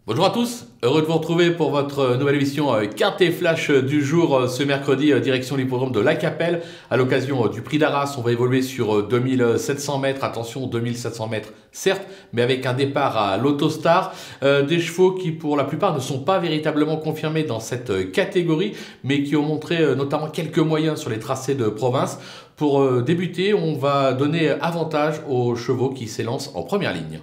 Bonjour à tous, heureux de vous retrouver pour votre nouvelle émission carte et flash du jour ce mercredi, direction l'hippodrome de La Capelle. À l'occasion du prix d'Arras, on va évoluer sur 2700 mètres, attention 2700 mètres certes, mais avec un départ à l'Autostar. Des chevaux qui pour la plupart ne sont pas véritablement confirmés dans cette catégorie, mais qui ont montré notamment quelques moyens sur les tracés de province. Pour débuter, on va donner avantage aux chevaux qui s'élancent en première ligne.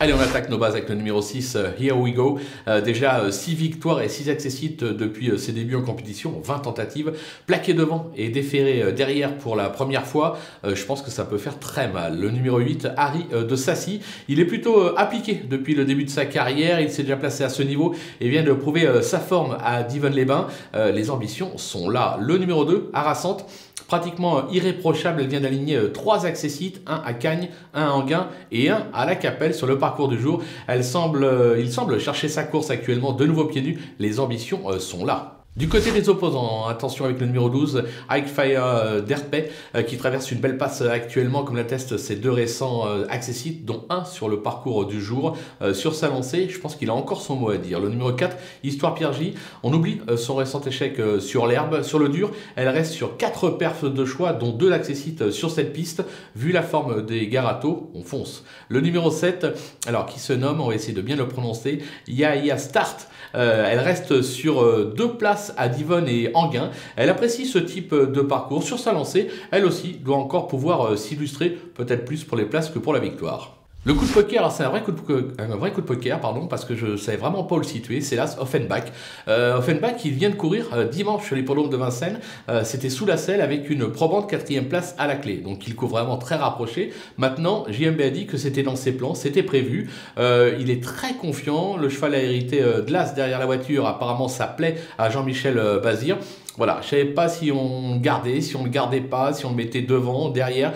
Allez, on attaque nos bases avec le numéro 6, Here We Go. Déjà 6 victoires et 6 accessites depuis ses débuts en compétition, 20 tentatives. Plaqué devant et déféré derrière pour la première fois, je pense que ça peut faire très mal. Le numéro 8, Harry de Sassy, il est plutôt appliqué depuis le début de sa carrière. Il s'est déjà placé à ce niveau et vient de prouver sa forme à Divonne-les-Bains. Les ambitions sont là. Le numéro 2, Harassante. Pratiquement irréprochable, elle vient d'aligner 3 accessites, 1 à Cagnes, 1 à Enghien et 1 à La Capelle sur le parcours du jour. Il semble chercher sa course actuellement de nouveau pieds nus, les ambitions sont là. Du côté des opposants, attention avec le numéro 12, Highfire d'Herpet, qui traverse une belle passe actuellement, comme l'attestent ses 2 récents accessites, dont 1 sur le parcours du jour. Sur sa lancée, je pense qu'il a encore son mot à dire. Le numéro 4, Histoire Pierre J, on oublie son récent échec sur l'herbe. Sur le dur, elle reste sur 4 perfs de choix, dont 2 accessites sur cette piste. Vu la forme des Garato, on fonce. Le numéro 7, alors qui se nomme, on va essayer de bien le prononcer, Yaya Start. Elle reste sur 2 places à Divonne et Enghien. Elle apprécie ce type de parcours. Sur sa lancée, elle aussi doit encore pouvoir s'illustrer, peut-être plus pour les places que pour la victoire. Le coup de poker, alors c'est un vrai coup de poker, pardon, parce que je ne savais vraiment pas où le situer, c'est là Offenbach. Offenbach, il vient de courir dimanche sur l'hippodrome de Vincennes, c'était sous la selle avec une probante 4e place à la clé, donc il court vraiment très rapproché. Maintenant, JMB a dit que c'était dans ses plans, c'était prévu, il est très confiant, le cheval a hérité de l'as derrière la voiture, apparemment ça plaît à Jean-Michel Bazir. Voilà, je ne savais pas si on le gardait, si on ne le gardait pas, si on le mettait devant, derrière.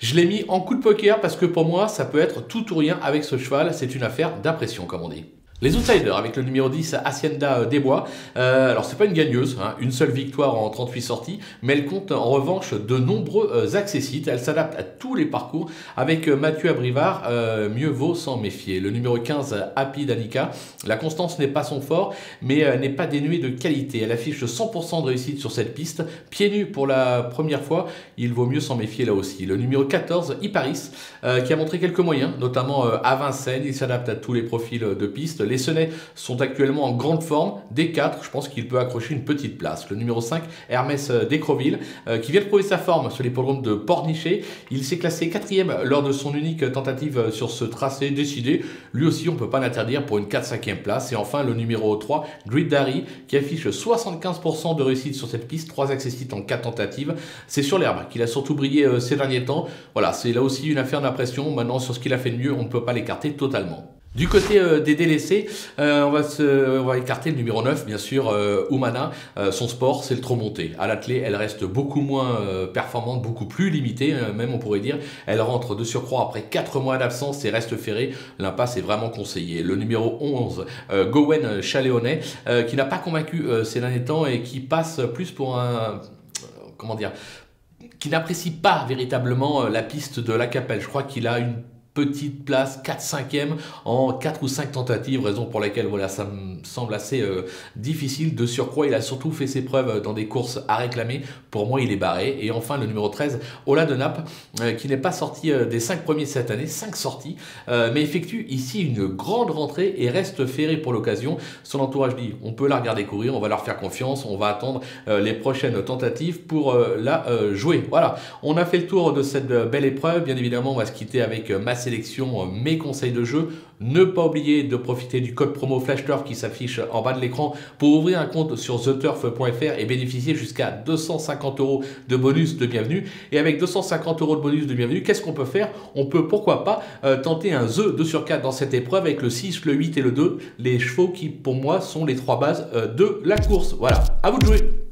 Je l'ai mis en coup de poker parce que pour moi, ça peut être tout ou rien avec ce cheval. C'est une affaire d'impression, comme on dit. Les outsiders avec le numéro 10, Hacienda des Bois. Alors, c'est pas une gagneuse, hein, une seule victoire en 38 sorties, mais elle compte en revanche de nombreux accessites. Elle s'adapte à tous les parcours. Avec Mathieu Abrivard, mieux vaut s'en méfier. Le numéro 15, Happy Danica. La constance n'est pas son fort, mais elle n'est pas dénuée de qualité. Elle affiche 100% de réussite sur cette piste. Pieds nus pour la première fois, il vaut mieux s'en méfier là aussi. Le numéro 14, Iparis, qui a montré quelques moyens, notamment à Vincennes. Il s'adapte à tous les profils de piste. Les Sennais sont actuellement en grande forme. Des 4, je pense qu'il peut accrocher une petite place. Le numéro 5, Hermès d'Écreville, qui vient de prouver sa forme sur l'hippodrome de Pornichet. Il s'est classé 4e lors de son unique tentative sur ce tracé décidé. Lui aussi, on ne peut pas l'interdire pour une 4-5e place. Et enfin, le numéro 3, Grid Dari, qui affiche 75% de réussite sur cette piste. 3 accessites en 4 tentatives. C'est sur l'herbe qu'il a surtout brillé ces derniers temps. Voilà, c'est là aussi une affaire d'impression. Maintenant, sur ce qu'il a fait de mieux, on ne peut pas l'écarter totalement. Du côté des délaissés, on va écarter le numéro 9, bien sûr, Oumana. Son sport, c'est le trop monté. À l'attelé, elle reste beaucoup moins performante, beaucoup plus limitée, même on pourrait dire. Elle rentre de surcroît après 4 mois d'absence et reste ferrée. L'impasse est vraiment conseillée. Le numéro 11, Gowen Chaléonet, qui n'a pas convaincu ces derniers temps et qui passe plus pour un... comment dire, qui n'apprécie pas véritablement la piste de La Capelle. Je crois qu'il a une petite place, 4-5e en 4 ou 5 tentatives, raison pour laquelle voilà, ça me semble assez difficile. De surcroît, il a surtout fait ses preuves dans des courses à réclamer. Pour moi, il est barré. Et enfin, le numéro 13, Ola de Naples, qui n'est pas sorti des 5 premiers cette année, 5 sorties, mais effectue ici une grande rentrée et reste ferré pour l'occasion. Son entourage dit, on peut la regarder courir, on va leur faire confiance, on va attendre les prochaines tentatives pour la jouer. Voilà, on a fait le tour de cette belle épreuve. Bien évidemment, on va se quitter avec ma sélection, mes conseils de jeu. Ne pas oublier de profiter du code promo FlashTurf qui s'affiche en bas de l'écran pour ouvrir un compte sur theturf.fr et bénéficier jusqu'à 250 € de bonus de bienvenue. Et avec 250 € de bonus de bienvenue, qu'est-ce qu'on peut faire? On peut pourquoi pas tenter un The 2 sur 4 dans cette épreuve avec le 6, le 8 et le 2, les chevaux qui pour moi sont les 3 bases de la course. Voilà, à vous de jouer.